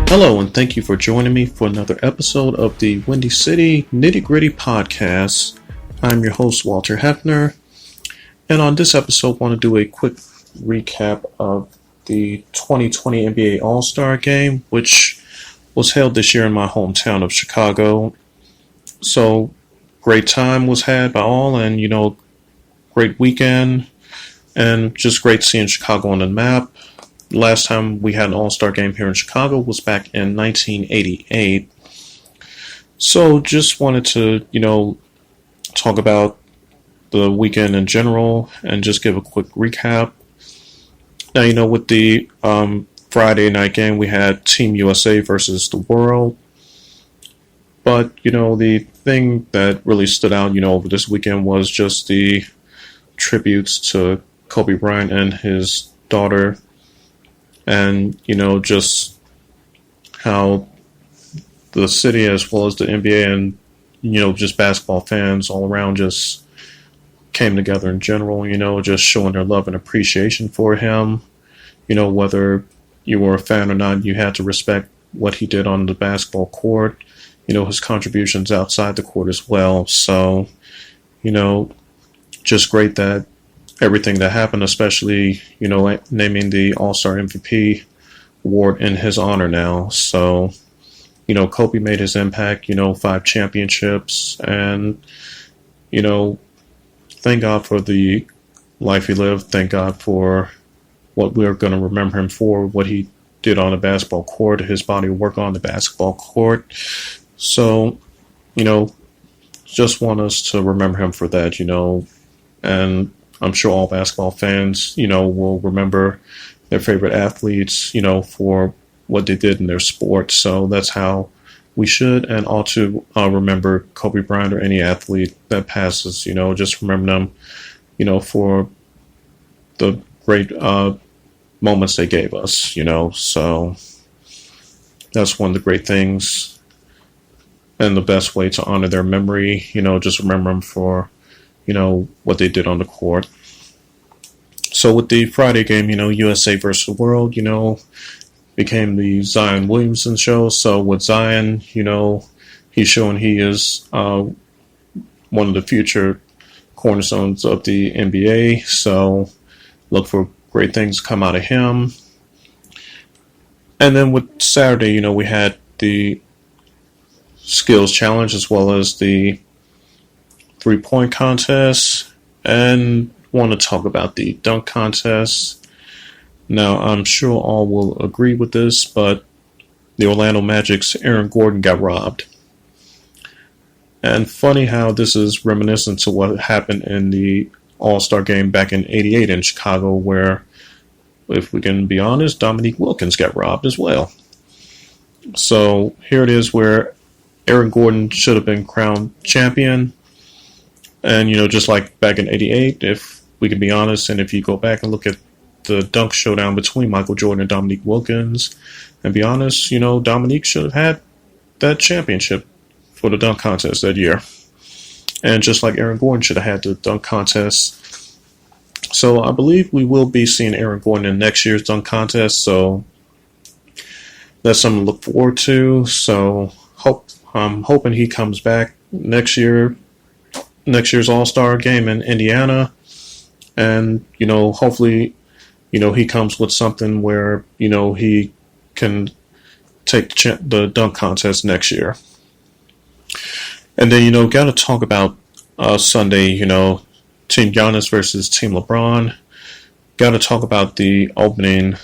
Hello, and thank you for joining me for another episode of the Windy City Nitty Gritty Podcast. I'm your host, Walter Hefner, and on this episode, I want to do a quick recap of the 2020 NBA All-Star Game, which was held this year in my hometown of Chicago. So, great time was had by all, and, great weekend, and just great seeing Chicago on the map. Last time we had an All-Star game here in Chicago was back in 1988. So just wanted to, talk about the weekend in general and just give a quick recap. Now, with the Friday night game, we had Team USA versus the world. But, the thing that really stood out, over this weekend was just the tributes to Kobe Bryant and his daughter. And, just how the city as well as the NBA and, just basketball fans all around just came together in general, just showing their love and appreciation for him. Whether you were a fan or not, you had to respect what he did on the basketball court, his contributions outside the court as well. So, just great that everything that happened, especially, naming the All-Star MVP award in his honor now. So, Kobe made his impact, 5 championships, and, thank God for the life he lived. Thank God for what we're going to remember him for, what he did on the basketball court, his body of work on the basketball court. So, just want us to remember him for that, and I'm sure all basketball fans, will remember their favorite athletes, for what they did in their sport. So that's how we should and ought to remember Kobe Bryant or any athlete that passes, just remember them, for the great moments they gave us, So that's one of the great things and the best way to honor their memory, just remember them for what they did on the court. So with the Friday game, USA versus the world, became the Zion Williamson show. So with Zion, he's showing he is one of the future cornerstones of the NBA. So look for great things to come out of him. And then with Saturday, we had the skills challenge as well as the 3-point contest, and want to talk about the dunk contest. Now, I'm sure all will agree with this, but the Orlando Magic's Aaron Gordon got robbed. And funny how this is reminiscent to what happened in the All-Star game back in '88 in Chicago, where, if we can be honest, Dominique Wilkins got robbed as well. So here it is where Aaron Gordon should have been crowned champion. And, just like back in '88, if we can be honest, and if you go back and look at the dunk showdown between Michael Jordan and Dominique Wilkins, and be honest, Dominique should have had that championship for the dunk contest that year. And just like Aaron Gordon should have had the dunk contest. So I believe we will be seeing Aaron Gordon in next year's dunk contest. So that's something to look forward to. So I'm hoping he comes back next year's All-Star game in Indiana. And, hopefully, he comes with something where, he can take the dunk contest next year. And then, got to talk about Sunday, Team Giannis versus Team LeBron. Got to talk about the opening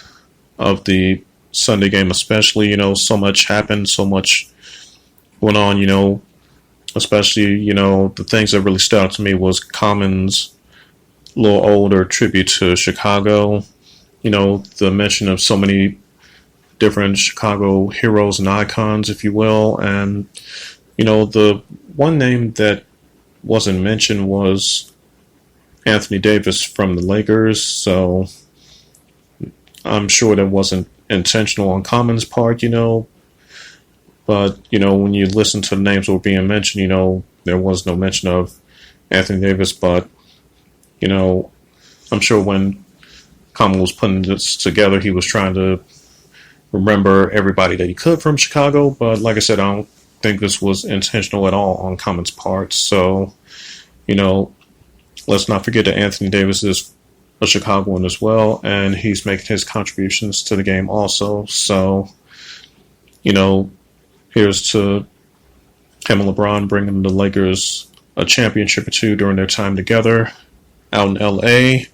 of the Sunday game especially. So much happened, so much went on, especially, the things that really stood out to me was Common's little older tribute to Chicago, the mention of so many different Chicago heroes and icons, if you will. And, the one name that wasn't mentioned was Anthony Davis from the Lakers. So I'm sure that wasn't intentional on Common's part, but, when you listen to the names that were being mentioned, there was no mention of Anthony Davis, but, I'm sure when Common was putting this together, he was trying to, remember everybody that he could from Chicago. But like I said, I don't think this was intentional at all on Common's part. So, let's not forget that Anthony Davis is a Chicagoan as well, and he's making his contributions to the game also. So, here's to him and LeBron bringing the Lakers a championship or two during their time together out in LA,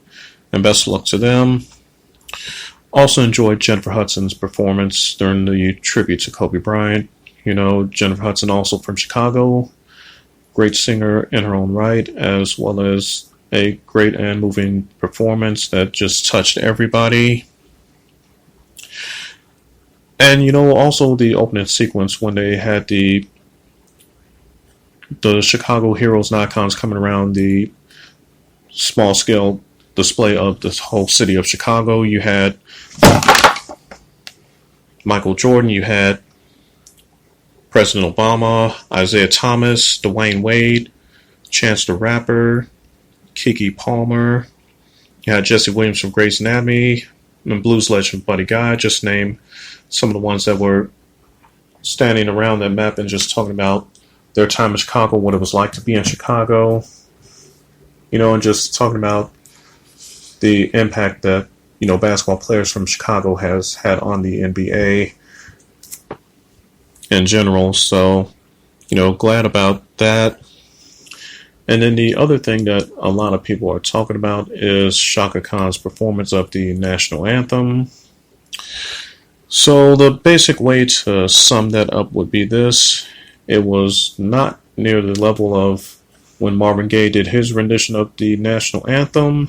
and best of luck to them. Also enjoyed Jennifer Hudson's performance during the tribute to Kobe Bryant. Jennifer Hudson, also from Chicago, great singer in her own right, as well as a great and moving performance that just touched everybody. And, also the opening sequence when they had the Chicago heroes and icons coming around the small-scale display of the whole city of Chicago. You had Michael Jordan, you had President Obama, Isaiah Thomas, Dwayne Wade, Chance the Rapper, Keke Palmer. You had Jesse Williams from Grey's Anatomy, and blues legend Buddy Guy. Just name some of the ones that were standing around that map and just talking about their time in Chicago, what it was like to be in Chicago, and just talking about the impact that, basketball players from Chicago has had on the NBA in general. So, glad about that. And then the other thing that a lot of people are talking about is Shaka Khan's performance of the national anthem. So the basic way to sum that up would be this. It was not near the level of when Marvin Gaye did his rendition of the national anthem.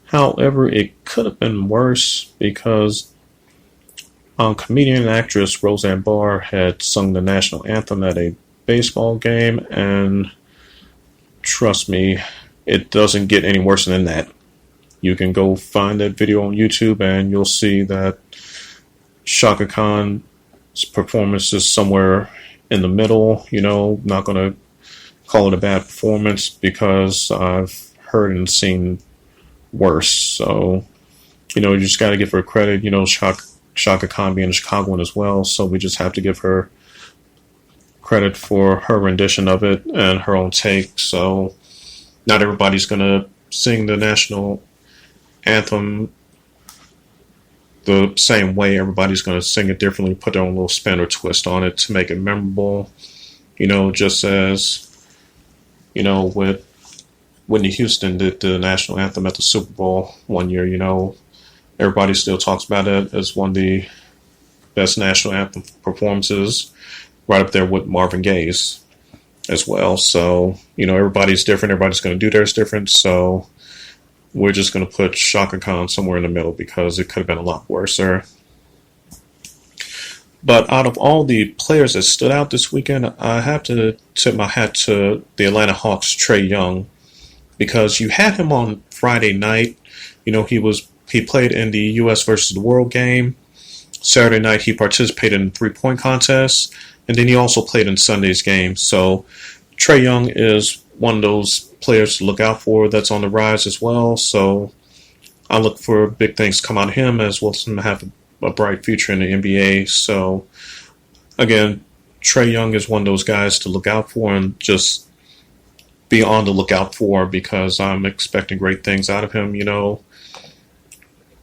However, it could have been worse because comedian and actress Roseanne Barr had sung the national anthem at a baseball game, and trust me, it doesn't get any worse than that. You can go find that video on YouTube and you'll see that Shaka Khan's performance is somewhere in the middle. Not going to call it a bad performance because I've heard and seen worse. So, you just got to give her credit. Shaka Khan being a Chicagoan as well, so we just have to give her credit for her rendition of it and her own take. So not everybody's going to sing the national anthem the same way. Everybody's going to sing it differently, put their own little spin or twist on it to make it memorable. Just as, with Whitney Houston did the national anthem at the Super Bowl one year, everybody still talks about it as one of the best national anthem performances, right up there with Marvin Gaye's as well. So, everybody's different. Everybody's going to do theirs different. So we're just going to put Shaka Khan somewhere in the middle because it could have been a lot worse. But out of all the players that stood out this weekend, I have to tip my hat to the Atlanta Hawks' Trae Young, because you had him on Friday night. He played in the U.S. versus the World game. Saturday night, he participated in the three-point contest, and then he also played in Sunday's game. So Trae Young is one of those players to look out for that's on the rise as well. So I look for big things to come out of him, as well as him to have a bright future in the NBA. So again, Trae Young is one of those guys to look out for and just be on the lookout for, because I'm expecting great things out of him.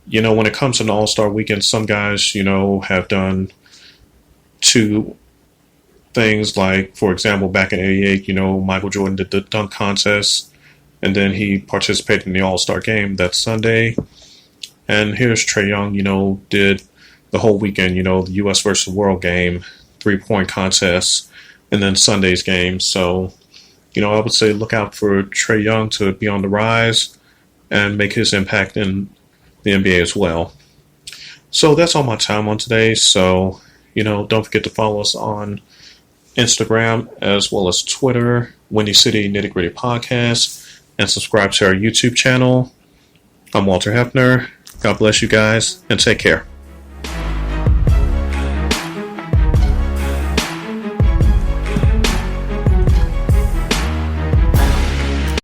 When it comes to an All-Star weekend, some guys, have done two things. Like, for example, back in '88, Michael Jordan did the dunk contest, and then he participated in the All-Star game that Sunday. And here's Trae Young, did the whole weekend, the U.S. versus the World game, three-point contest, and then Sunday's game. So, I would say look out for Trae Young to be on the rise and make his impact in the NBA as well. So that's all my time on today. So, don't forget to follow us on Instagram as well as Twitter, Windy City Nitty Gritty Podcast, and subscribe to our YouTube channel. I'm Walter Hefner. God bless you guys, and take care.